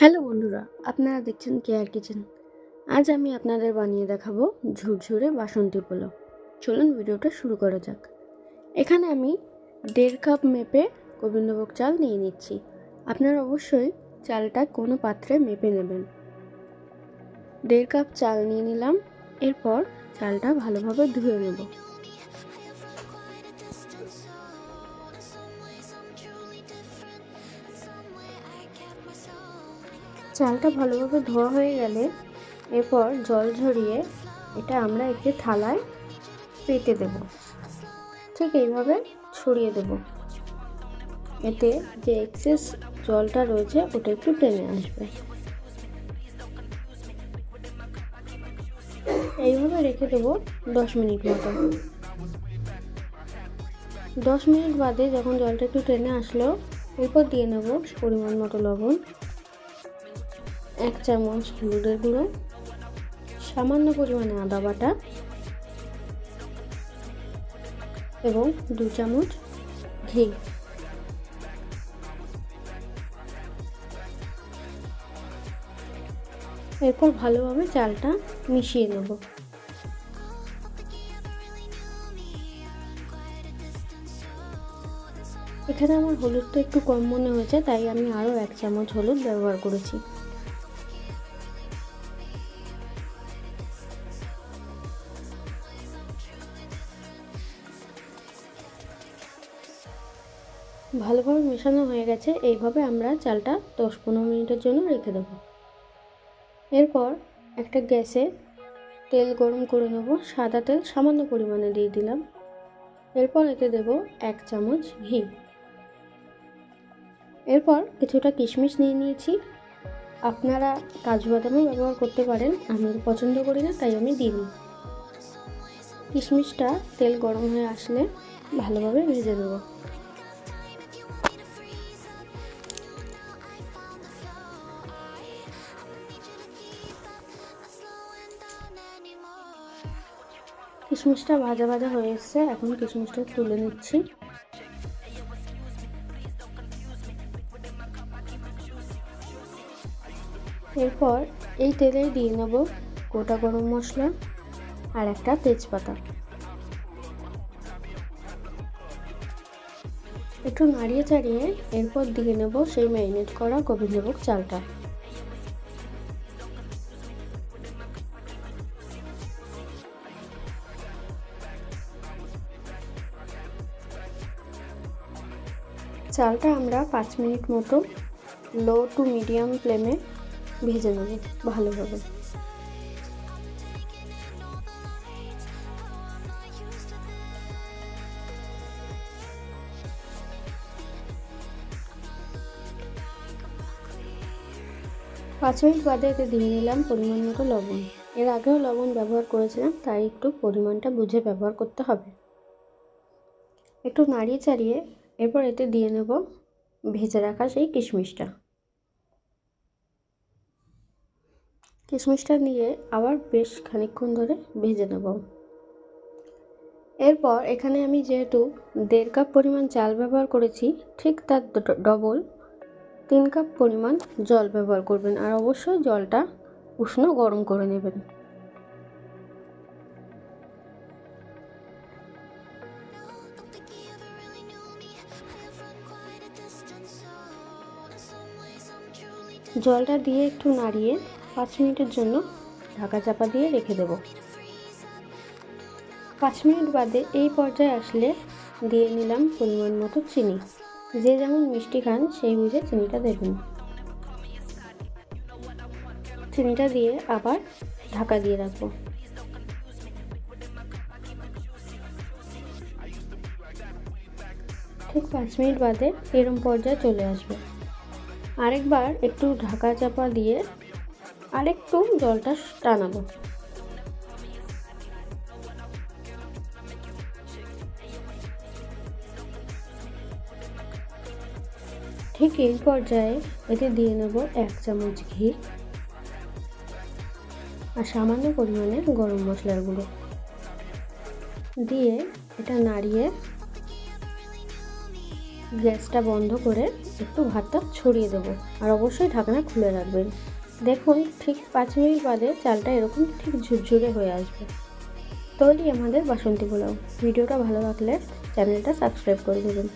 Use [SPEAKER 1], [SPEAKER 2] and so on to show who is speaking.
[SPEAKER 1] Hello বন্ধুরা, আপনারা দেখছেন কেয়ার কিচেন। আজ আমি আপনাদের বানিয়ে দেখাবো ঝুরঝুরে বাসন্তী পোলাও। চলুন ভিডিওটা শুরু করা যাক। এখানে আমি 1.5 কাপ মেপে গোবিন্দভোগ চাল নিয়ে নিচ্ছি। আপনারা অবশ্যই চালটা কোনো পাত্রে মেপে নেবেন। 1.5 কাপ চাল নিয়ে নিলাম। এরপর চালটা ভালোভাবে ধুয়ে নেব। চালটা ভালোভাবে ধোয়া হয়ে গেলে এরপর জল ঝরিয়ে এটা আমরা একটি থালায় পেতে দেব। ঠিক এইভাবে ছড়িয়ে দেব। এতে যে এক্সেস জলটা রয়েছে ওটা একটু টেনে আসবে। এইভাবে রেখে দেব 10 মিনিট মতো। 10 মিনিট বাদে যখন জলটা একটু টেনে আসলো এরপর দিয়ে নেব পরিমাণ মতো লবণ, 1 চামচ হলুদের গুঁড়ো, সামান্য পরিমাণে আদা বাটা এবং 2 চামচ ঘি। এরপর ভালোভাবে চালটা মিশিয়ে নেব। এখানে আমার হলুদটা একটু কম মনে হয়েছে, তাই আমি আরও 1 চামচ হলুদ ব্যবহার করেছি। ভালোভাবে মেশানো হয়ে গেছে। এইভাবে আমরা চালটা 10-15 মিনিটের জন্য রেখে দেব। এরপর একটা গ্যাসে তেল গরম করে নেব। সাদা তেল সামান্য পরিমাণে দিয়ে দিলাম। এরপর এতে দেব 1 চামচ ঘি। এরপর কিছুটা কিশমিশ নিয়ে নিয়েছি। আপনারা কাজু বাদামও ব্যবহার করতে পারেন, আমি পছন্দ করি না তাই আমি দিইনি। কিশমিশটা তেল গরম হয়ে আসলে ভালোভাবে ভেজে নেব। কিশমিশটা ভাজা ভাজা হয়ে এসছে, এখন কিশমিশটা তুলে নিচ্ছি। এরপর এই তেলেই দিয়ে নেব গোটা গরম মশলা আর একটা তেজপাতা। একটু নাড়িয়ে চাড়িয়ে এরপর দিয়ে নেব সেই ম্যারিনেট করা গোবিন্দভোগ চালটা। চালটা আমরা 5 মিনিট মতো লো টু মিডিয়াম ফ্লেমে ভেজে নেব ভালোভাবে। পাঁচ মিনিট বাদে এতে দিয়ে নিলাম পরিমাণ মতো লবণ। এর আগেও লবণ ব্যবহার করেছিলাম, তাই একটু পরিমাণটা বুঝে ব্যবহার করতে হবে। একটু নাড়িয়ে চাড়িয়ে এরপর এতে দিয়ে নেব ভেজে রাখা সেই কিশমিশটা। কিশমিশটা দিয়ে আবার বেশ খানিকক্ষণ ধরে ভেজে নেব। এরপর এখানে আমি যেহেতু 1.5 কাপ পরিমাণ চাল ব্যবহার করেছি, ঠিক তার ডবল 3 কাপ পরিমাণ জল ব্যবহার করবেন, আর অবশ্যই জলটা উষ্ণ গরম করে নেবেন। জলটা দিয়ে একটু নাড়িয়ে 5 মিনিটের জন্য ঢাকা চাপা দিয়ে রেখে দেব। 5 মিনিট বাদে এই পর্যায়ে আসলে দিয়ে নিলাম পরিমাণ মতো চিনি। যে যেমন মিষ্টি খান সেই বুঝে চিনিটা দেবেন। চিনিটা দিয়ে আবার ঢাকা দিয়ে রাখবো। ঠিক 5 মিনিট বাদে এরম পর্যায়ে চলে আসবে। আরেকবার একটু ঢাকা চাপা দিয়ে আরেকটু জলটা টানাবো। ঠিক এই পর্যায়ে এতে দিয়ে নেব 1 চামচ ঘি আর সামান্য পরিমাণে গরম মশলার গুঁড়ো দিয়ে এটা নাড়িয়ে গ্যাসটা বন্ধ করে একটু ভাতটা ছড়িয়ে দেবো, আর অবশ্যই ঢাকনা খুলে রাখবেন। দেখুন ঠিক 5 মিনিট বাদে চালটা এরকম ঠিক ঝুরঝুরে হয়ে আসবে। তৈরি আমাদের বাসন্তী পোলাও। ভিডিওটা ভালো লাগলে চ্যানেলটা সাবস্ক্রাইব করে দেবেন।